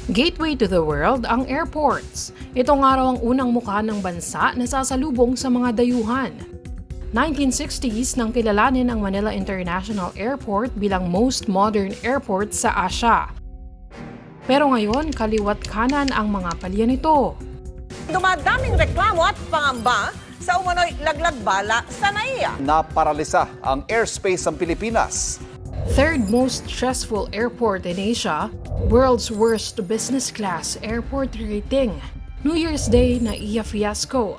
Gateway to the world ang airports. Ito nga raw ang unang mukha ng bansa na sasalubong sa mga dayuhan. 1960s nang kilalanin ang Manila International Airport bilang most modern airport sa Asia. Pero ngayon, kaliwat kanan ang mga palya nito. Dumadaming reklamo at pangamba sa umano'y laglag-bala sa NAIA. Naparalisa ang airspace ng Pilipinas. Third most stressful airport in Asia, world's worst business class airport rating. New Year's Day NAIA fiasco.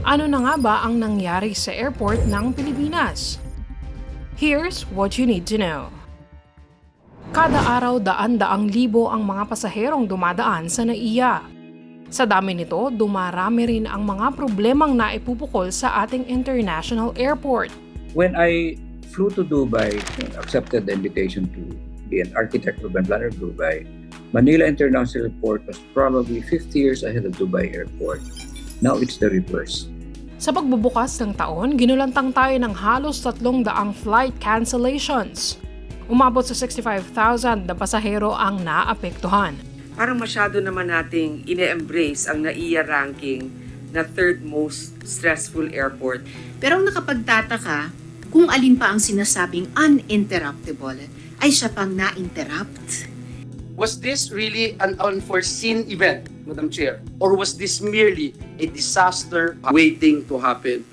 Ano na nga ba ang nangyari sa airport ng Pilipinas? Here's what you need to know. Kada araw daan-daang libo ang mga pasaherong dumadaan sa NAIA. Sa dami nito, dumarami rin ang mga problemang naipupukol sa ating international airport. When I flew to Dubai, accepted the invitation to be an architect urban planner of Dubai, Manila International Airport was probably 50 years ahead of Dubai Airport. Now it's the reverse. Sa pagbubukas ng taon, ginulantang tayo ng halos 300 flight cancellations. Umabot sa 65,000 na pasahero ang naapektuhan. Parang masyado naman nating ine-embrace ang NAIA ranking na third most stressful airport. Pero ang nakapagtataka, kung alin pa ang sinasabing uninterruptible, ay siya pang na-interrupt. Was this really an unforeseen event, Madam Chair? Or was this merely a disaster waiting to happen?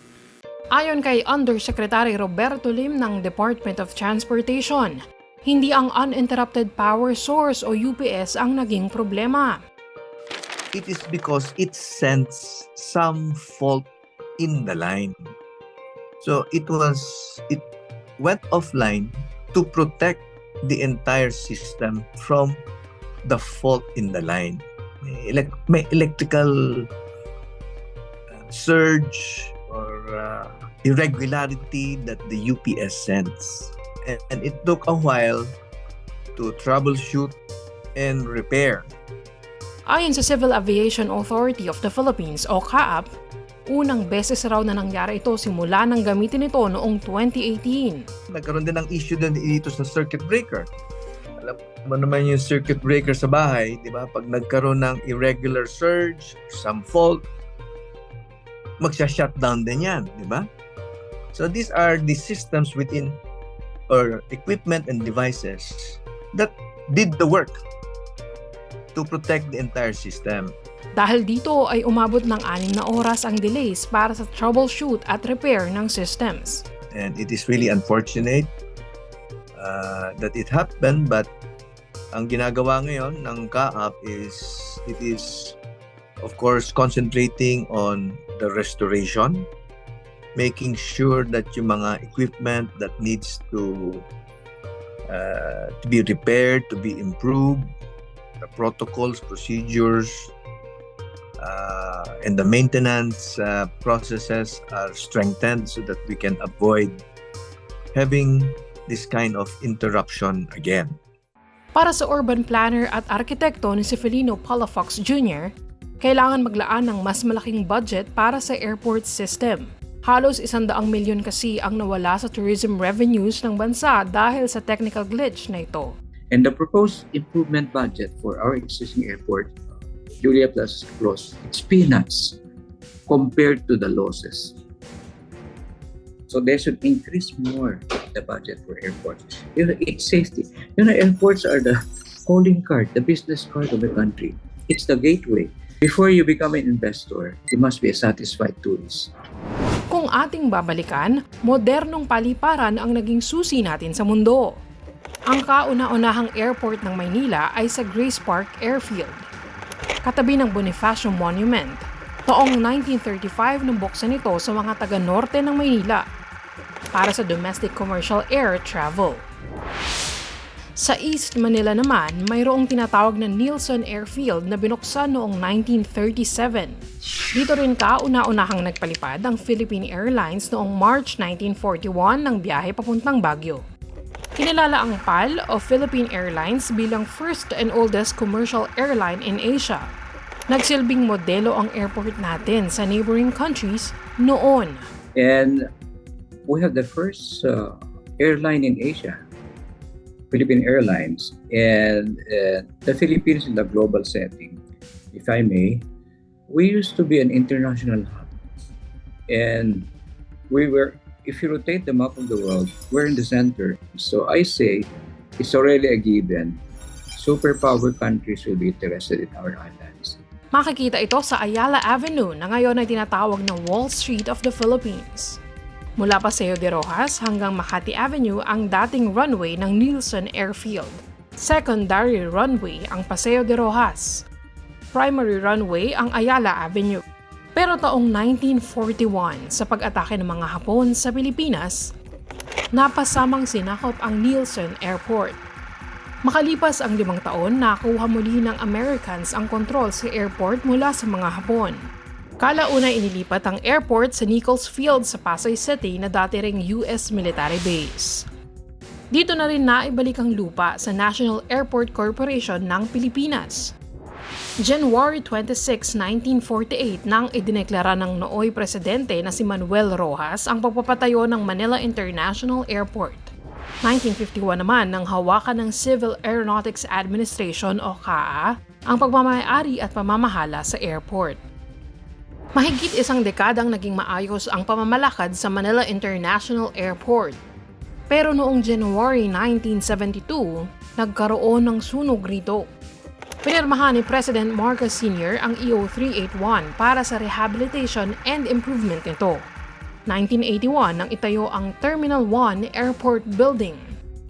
Ayon kay Undersecretary Roberto Lim ng Department of Transportation, hindi ang uninterrupted power source o UPS ang naging problema. It is because it sends some fault in the line. So it went offline to protect the entire system from the fault in the line. May electrical surge or irregularity that the UPS sends. And it took a while to troubleshoot and repair. Ayon sa Civil Aviation Authority of the Philippines o CAAP, unang beses raw na nangyari ito simula nang gamitin ito noong 2018. Nagkaroon din ng issue dito sa circuit breaker. Alam mo naman yung circuit breaker sa bahay, di ba? Pag nagkaroon ng irregular surge, some fault, magsha-shutdown din yan, di ba? So these are the systems within or equipment and devices that did the work to protect the entire system. Dahil dito ay umabot ng 6 na oras ang delays para sa troubleshoot at repair ng systems. And it is really unfortunate that it happened, but ang ginagawa ngayon ng CAAP it is of course concentrating on the restoration, making sure that yung mga equipment that needs to be repaired, to be improved, the protocols, procedures, and the maintenance processes are strengthened so that we can avoid having this kind of interruption again. Para sa urban planner at arkitekto ni Cifelino Palafox Jr., kailangan maglaan ng mas malaking budget para sa airport system. Halos 100 milyon kasi ang nawala sa tourism revenues ng bansa dahil sa technical glitch na ito. And the proposed improvement budget for our existing airport, Julia Plus Cross, it's peanuts compared to the losses. So they should increase more the budget for airports. It's safety. Airports are the calling card, the business card of the country. It's the gateway. Before you become an investor, you must be a satisfied tourist. Kung ating babalikan, modernong paliparan ang naging susi natin sa mundo. Ang kauna-unahang airport ng Maynila ay sa Grace Park Airfield, katabi ng Bonifacio Monument. Noong 1935 nang buksan ito sa mga taga-norte ng Maynila para sa domestic commercial air travel. Sa East Manila naman, mayroong tinatawag na Nielsen Airfield na binuksan noong 1937. Dito rin kauna-unahang nagpalipad ang Philippine Airlines noong March 1941 ng biyahe papuntang Baguio. Kinilala ang PAL o Philippine Airlines bilang first and oldest commercial airline in Asia. Nagsilbing modelo ang airport natin sa neighboring countries noon. And we have the first airline in Asia Philippine Airlines and the Philippines in the global setting, if I may, we used to be an international hub. And we were, if you rotate the map of the world, we're in the center. So I say, it's already a given. Superpower countries will be interested in our islands. Makikita ito sa Ayala Avenue na ngayon ay tinatawag na Wall Street of the Philippines. Mula Paseo de Rojas hanggang Makati Avenue ang dating runway ng Nielsen Airfield. Secondary runway ang Paseo de Rojas. Primary runway ang Ayala Avenue. Pero taong 1941 sa pag-atake ng mga Hapon sa Pilipinas, napasamang sinakop ang Nielsen Airport. Makalipas ang 5 taon, nakuha muli ng Americans ang kontrol sa airport mula sa mga Hapon. Kalauna inilipat ang airport sa Nichols Field sa Pasay City na dati ring US military base. Dito na rin naibalik ang lupa sa National Airport Corporation ng Pilipinas. January 26, 1948 nang idineklara ng nooy presidente na si Manuel Rojas ang pagpapatayo ng Manila International Airport. 1951 naman nang hawakan ng Civil Aeronautics Administration o CAAP ang pagmamayari at pamamahala sa airport. Mahigit 1 dekadang naging maayos ang pamamalakad sa Manila International Airport. Pero noong January 1972, nagkaroon ng sunog rito. Pinirmahan ni President Marcos Sr. ang EO 381 para sa rehabilitation and improvement nito. 1981 nang itayo ang Terminal 1 Airport Building.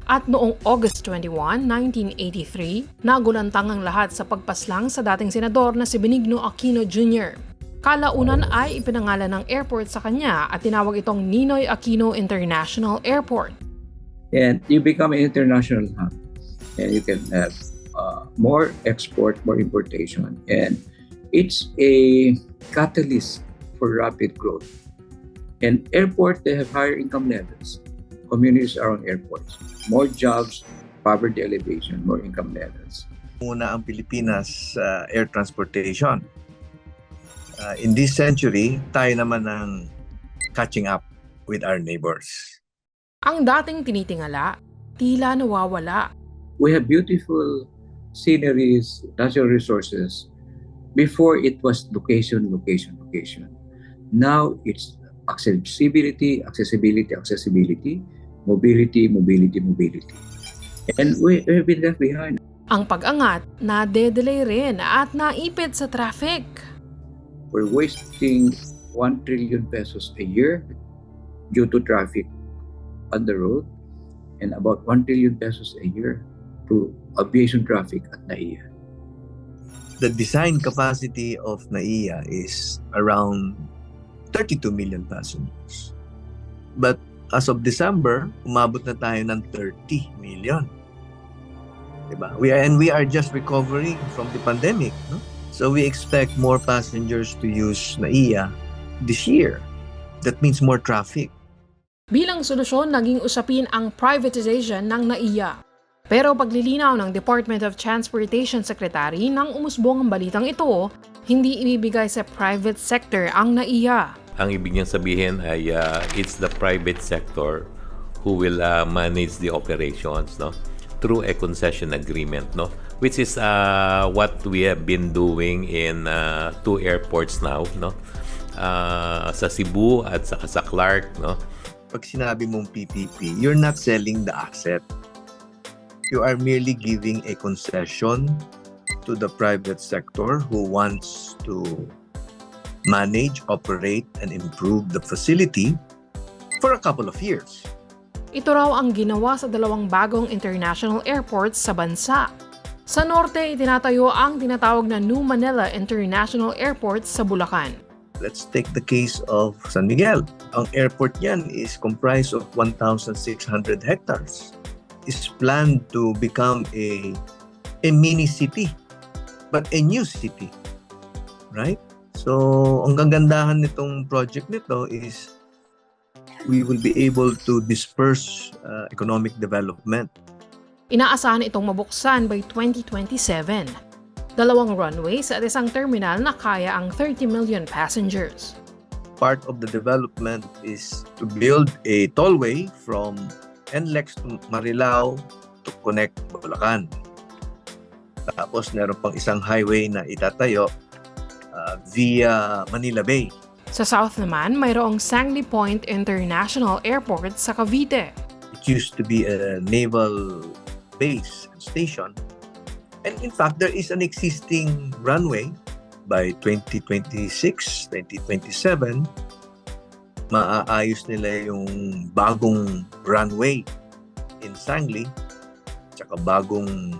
At noong August 21, 1983, nagulantang ang lahat sa pagpaslang sa dating senador na si Benigno Aquino Jr. Kalaunan ay ipinangalan ng airport sa kanya at tinawag itong Ninoy Aquino International Airport. And you become an international hub. And you can have more export, more importation. And it's a catalyst for rapid growth. And airport, they have higher income levels. Communities around airports. More jobs, poverty elevation, more income levels. Una ang Pilipinas sa air transportation. In this century, tayo naman ang catching up with our neighbors. Ang dating tinitingala, tila nawawala. We have beautiful sceneries, natural resources. Before it was location, location, location. Now it's accessibility, accessibility, accessibility, mobility, mobility, mobility. And we have been left behind. Ang pag-angat, nade-delay rin at naipit sa traffic. We're wasting 1 trillion pesos a year due to traffic on the road and about 1 trillion pesos a year to aviation traffic at NAIA. The design capacity of NAIA is around 32 million passengers. But as of December, umabot na tayo ng 30 million. Diba? We are just recovering from the pandemic. No? So we expect more passengers to use NAIA this year. That means more traffic. Bilang solusyon, naging usapin ang privatization ng NAIA. Pero paglilinaw ng Department of Transportation Secretary nang umusbong ang balitang ito, hindi ibibigay sa private sector ang NAIA. Ang ibig niyang sabihin ay it's the private sector who will manage the operations, no, through a concession agreement, no, which is what we have been doing in 2 airports now, no, sa Cebu at sa Clark, no. Pag sinabi mong PPP, you're not selling the asset. You are merely giving a concession to the private sector who wants to manage, operate, and improve the facility for a couple of years. Ito raw ang ginawa sa 2 bagong international airports sa bansa. Sa norte, itinatayo ang tinatawag na New Manila International Airport sa Bulacan. Let's take the case of San Miguel. Ang airport niyan is comprised of 1,600 hectares. It's planned to become a mini city, but a new city, right? So, ang kagandahan nitong project nito is we will be able to disperse economic development. Inaasahan itong mabuksan by 2027. 2 runways at isang terminal na kaya ang 30 million passengers. Part of the development is to build a tollway from NLEX to Marilao to connect Bulacan. Tapos meron pang isang highway na itatayo via Manila Bay. Sa south naman, mayroong Sangley Point International Airport sa Cavite. It used to be a naval base station. And in fact, there is an existing runway. By 2026, 2027, maaayos nila yung bagong runway in Sangley, tsaka bagong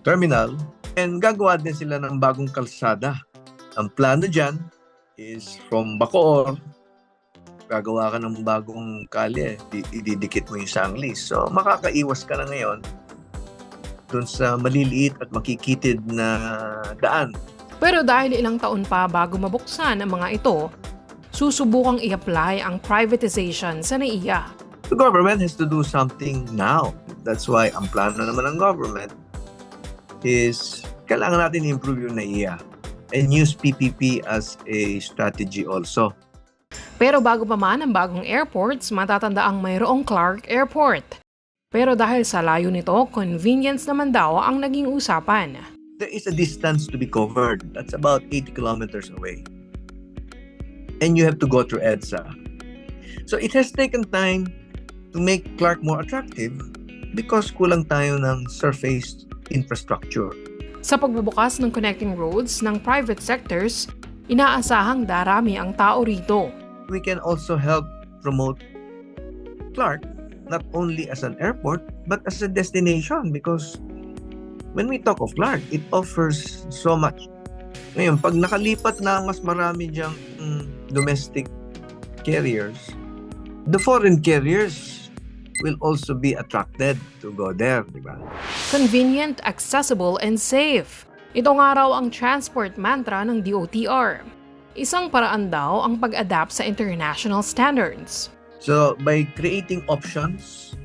terminal, and gagawa din sila ng bagong kalsada. Ang plano dyan is from Bacoor, gagawa ka ng bagong kalye, ididikit mo yung Sangley. So makakaiwas ka na ngayon dun sa maliliit at makikitid na daan. Pero dahil ilang taon pa bago mabuksan ang mga ito, susubukang i-apply ang privatization sa NAIA. The government has to do something now. That's why ang plano naman ng government is kailangan natin improve yung NAIA and use PPP as a strategy also. Pero bago pa man ang bagong airports, matatanda ang mayroong Clark Airport. Pero dahil sa layo nito, convenience naman daw ang naging usapan. There is a distance to be covered. That's about 80 kilometers away. And you have to go through EDSA. So it has taken time to make Clark more attractive because kulang tayo ng surface infrastructure. Sa pagbubukas ng connecting roads ng private sectors, inaasahang darami ang tao rito. We can also help promote Clark not only as an airport but as a destination because when we talk of Clark, it offers so much. Ngayon, pag nakalipat na mas marami diyang domestic carriers, the foreign carriers will also be attracted to go there, di ba? Convenient, accessible, and safe. Ito nga raw ang transport mantra ng DOTR. Isang paraan daw ang pag-adapt sa international standards. So, by creating options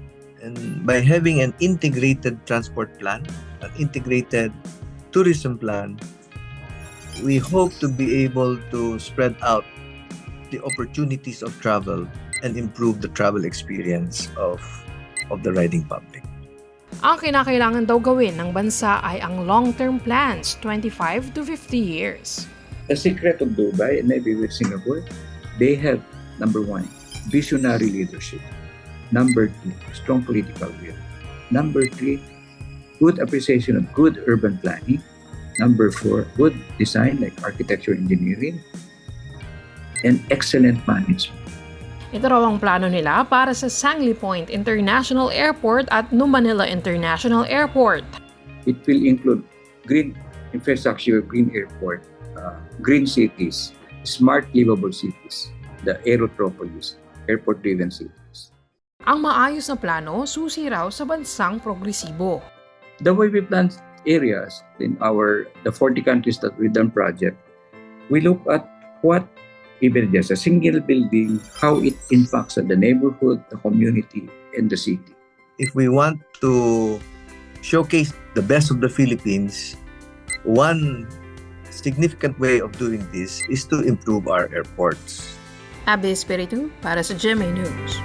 and by having an integrated transport plan, an integrated tourism plan, we hope to be able to spread out the opportunities of travel and improve the travel experience of the riding public. Ang kinakailangan daw gawin ng bansa ay ang long-term plans, 25 to 50 years. The secret of Dubai, and maybe with Singapore, they have, number one, visionary leadership. Number two, strong political will. Number three, good appreciation of good urban planning. Number four, good design like architecture engineering. And excellent management. Ito raw ang plano nila para sa Sangley Point International Airport at New Manila International Airport. It will include green infrastructure, green airport, green cities, smart livable cities, the aerotropolis, airport-driven cities. Ang maayos na plano, susi raw sa bansang progresibo. The way we plan areas in the 40 countries that we've done project, we look at what, even just a single building, how it impacts on the neighborhood, the community, and the city. If we want to showcase the best of the Philippines, one significant way of doing this is to improve our airports. Abe Espiritu para sa GMA News.